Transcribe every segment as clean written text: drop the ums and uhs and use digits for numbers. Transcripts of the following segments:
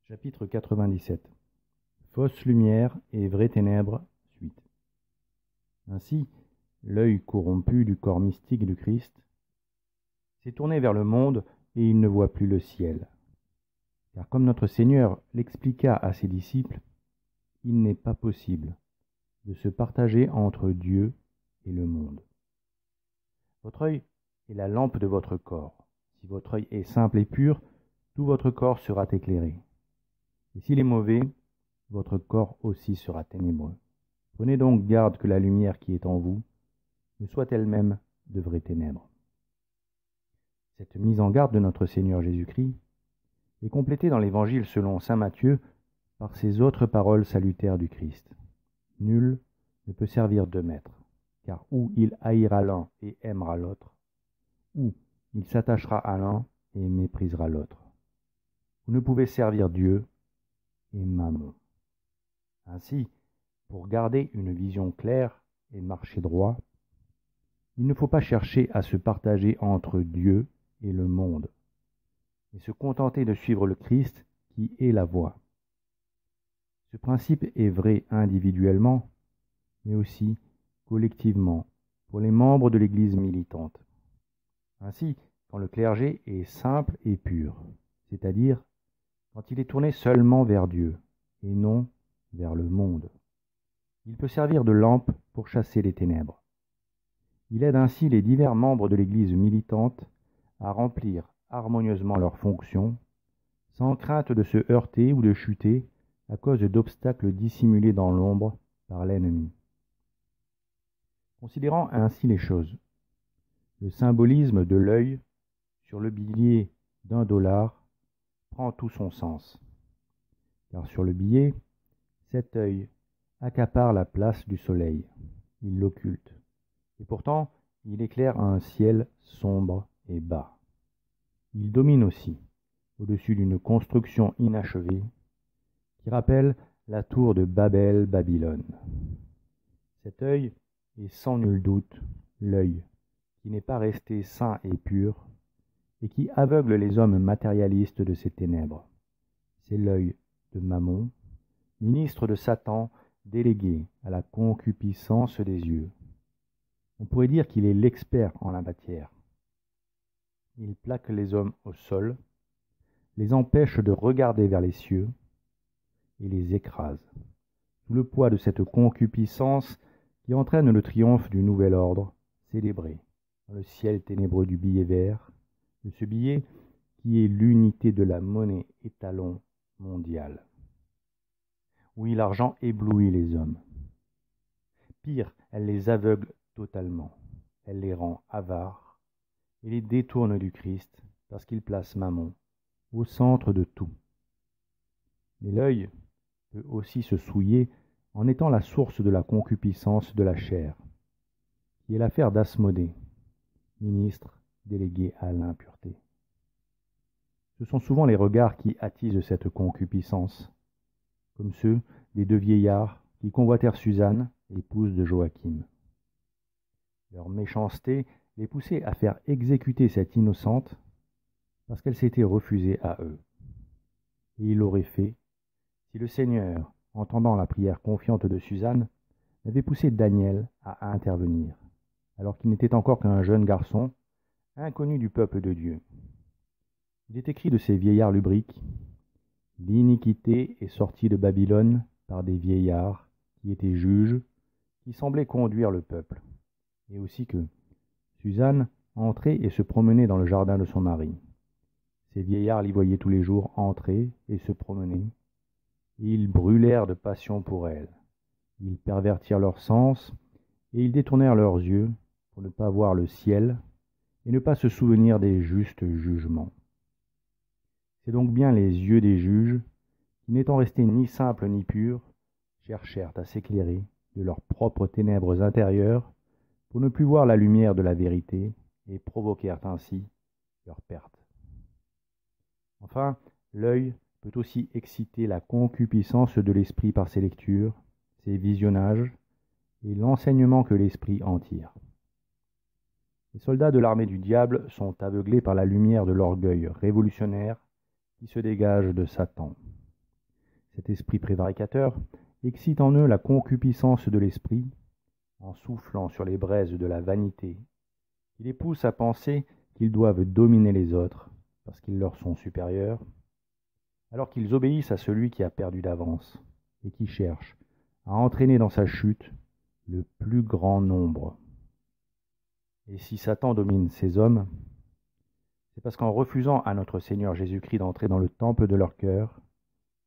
Chapitre 97. Fausse lumière et vraie ténèbres, suite. Ainsi, l'œil corrompu du corps mystique du Christ s'est tourné vers le monde et il ne voit plus le ciel. Car comme notre Seigneur l'expliqua à ses disciples, il n'est pas possible de se partager entre Dieu et le monde. Votre œil est la lampe de votre corps. Si votre œil est simple et pur, tout votre corps sera éclairé. Et s'il est mauvais, votre corps aussi sera ténébreux. Prenez donc garde que la lumière qui est en vous ne soit elle-même de vraies ténèbres. Cette mise en garde de notre Seigneur Jésus-Christ est complétée dans l'Évangile selon saint Matthieu par ces autres paroles salutaires du Christ. Nul ne peut servir deux maîtres, car ou il haïra l'un et aimera l'autre, ou il s'attachera à l'un et méprisera l'autre. Vous ne pouvez servir Dieu et Mammon. Ainsi, pour garder une vision claire et marcher droit, il ne faut pas chercher à se partager entre Dieu et le monde, mais se contenter de suivre le Christ qui est la voie. Ce principe est vrai individuellement, mais aussi collectivement pour les membres de l'Église militante. Ainsi, quand le clergé est simple et pur, c'est-à-dire quand il est tourné seulement vers Dieu et non vers le monde, il peut servir de lampe pour chasser les ténèbres. Il aide ainsi les divers membres de l'Église militante à remplir harmonieusement leurs fonctions, sans crainte de se heurter ou de chuter à cause d'obstacles dissimulés dans l'ombre par l'ennemi. Considérant ainsi les choses, le symbolisme de l'œil sur le billet d'1 $ prend tout son sens, car sur le billet, cet œil accapare la place du soleil, il l'occulte, et pourtant il éclaire un ciel sombre et bas. Il domine aussi, au-dessus d'une construction inachevée, qui rappelle la tour de Babel-Babylone. Cet œil est sans nul doute l'œil qui n'est pas resté saint et pur, et qui aveugle les hommes matérialistes de ces ténèbres. C'est l'œil de Mammon, ministre de Satan, délégué à la concupiscence des yeux. On pourrait dire qu'il est l'expert en la matière. Il plaque les hommes au sol, les empêche de regarder vers les cieux et les écrase, sous le poids de cette concupiscence qui entraîne le triomphe du nouvel ordre célébré dans le ciel ténébreux du billet vert, de ce billet qui est l'unité de la monnaie étalon mondiale. Oui, l'argent éblouit les hommes. Pire, elle les aveugle totalement. Elle les rend avares et les détourne du Christ parce qu'il place Mammon au centre de tout. Mais l'œil peut aussi se souiller en étant la source de la concupiscence de la chair, qui est l'affaire d'Asmodée, ministre délégué à l'impureté. Ce sont souvent les regards qui attisent cette concupiscence, comme ceux des deux vieillards qui convoitèrent Suzanne, épouse de Joachim. Leur méchanceté les poussait à faire exécuter cette innocente parce qu'elle s'était refusée à eux. Et il l'aurait fait si le Seigneur, entendant la prière confiante de Suzanne, n'avait poussé Daniel à intervenir, alors qu'il n'était encore qu'un jeune garçon, inconnu du peuple de Dieu. Il est écrit de ces vieillards lubriques: « L'iniquité est sortie de Babylone par des vieillards qui étaient juges, qui semblaient conduire le peuple. » Et aussi que Suzanne entrait et se promenait dans le jardin de son mari. Ces vieillards l'y voyaient tous les jours entrer et se promener, et ils brûlèrent de passion pour elle. Ils pervertirent leurs sens, et ils détournèrent leurs yeux pour ne pas voir le ciel et ne pas se souvenir des justes jugements. C'est donc bien les yeux des juges qui, n'étant restés ni simples ni purs, cherchèrent à s'éclairer de leurs propres ténèbres intérieures pour ne plus voir la lumière de la vérité et provoquèrent ainsi leur perte. Enfin, l'œil peut aussi exciter la concupiscence de l'esprit par ses lectures, ses visionnages et l'enseignement que l'esprit en tire. Les soldats de l'armée du diable sont aveuglés par la lumière de l'orgueil révolutionnaire qui se dégage de Satan. Cet esprit prévaricateur excite en eux la concupiscence de l'esprit, en soufflant sur les braises de la vanité, qui les pousse à penser qu'ils doivent dominer les autres, parce qu'ils leur sont supérieurs, alors qu'ils obéissent à celui qui a perdu d'avance, et qui cherche à entraîner dans sa chute le plus grand nombre. Et si Satan domine ces hommes, c'est parce qu'en refusant à notre Seigneur Jésus-Christ d'entrer dans le temple de leur cœur,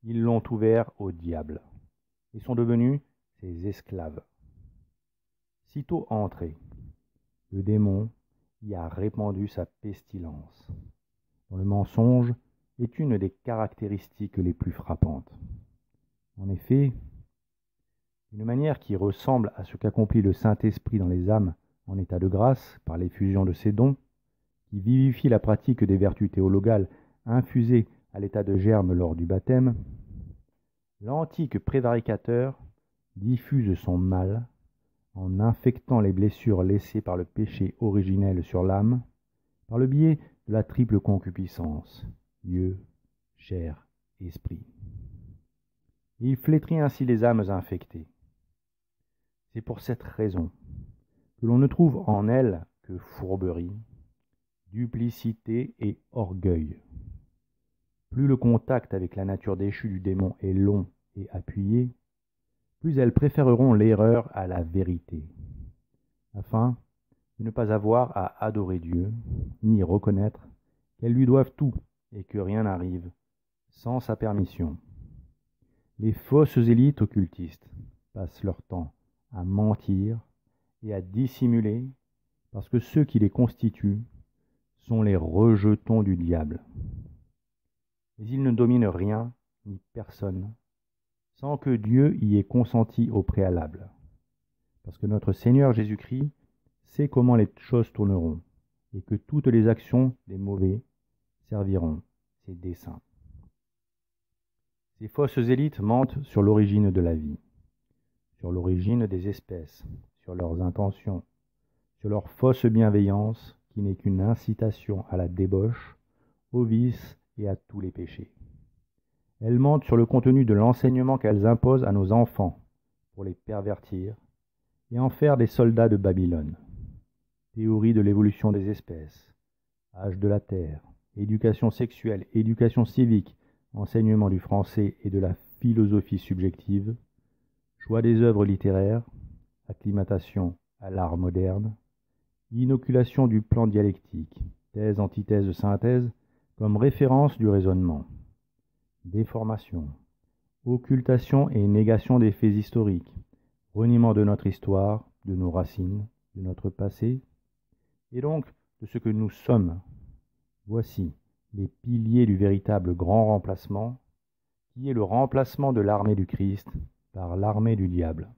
ils l'ont ouvert au diable, et sont devenus ses esclaves. Sitôt entré, le démon y a répandu sa pestilence, dont le mensonge est une des caractéristiques les plus frappantes. En effet, d'une manière qui ressemble à ce qu'accomplit le Saint-Esprit dans les âmes en état de grâce par l'effusion de ses dons, qui vivifie la pratique des vertus théologales infusées à l'état de germe lors du baptême, l'antique prévaricateur diffuse son mal en infectant les blessures laissées par le péché originel sur l'âme, par le biais de la triple concupiscence, yeux, chair, esprit. Il flétrit ainsi les âmes infectées. C'est pour cette raison que l'on ne trouve en elles que fourberie, duplicité et orgueil. Plus le contact avec la nature déchue du démon est long et appuyé, plus elles préféreront l'erreur à la vérité, afin de ne pas avoir à adorer Dieu, ni reconnaître qu'elles lui doivent tout et que rien n'arrive sans sa permission. Les fausses élites occultistes passent leur temps à mentir et à dissimuler parce que ceux qui les constituent sont les rejetons du diable. Mais ils ne dominent rien ni personne sans que Dieu y ait consenti au préalable, parce que notre Seigneur Jésus-Christ sait comment les choses tourneront et que toutes les actions des mauvais serviront ses desseins. Ces fausses élites mentent sur l'origine de la vie, sur l'origine des espèces, sur leurs intentions, sur leur fausse bienveillance qui n'est qu'une incitation à la débauche, au vice et à tous les péchés. Elles mentent sur le contenu de l'enseignement qu'elles imposent à nos enfants pour les pervertir et en faire des soldats de Babylone. Théorie de l'évolution des espèces, âge de la terre, éducation sexuelle, éducation civique, enseignement du français et de la philosophie subjective, choix des œuvres littéraires, acclimatation à l'art moderne, inoculation du plan dialectique, thèse, antithèse, synthèse, comme référence du raisonnement, déformation, occultation et négation des faits historiques, reniement de notre histoire, de nos racines, de notre passé, et donc de ce que nous sommes. Voici les piliers du véritable grand remplacement, qui est le remplacement de l'armée du Christ par l'armée du diable.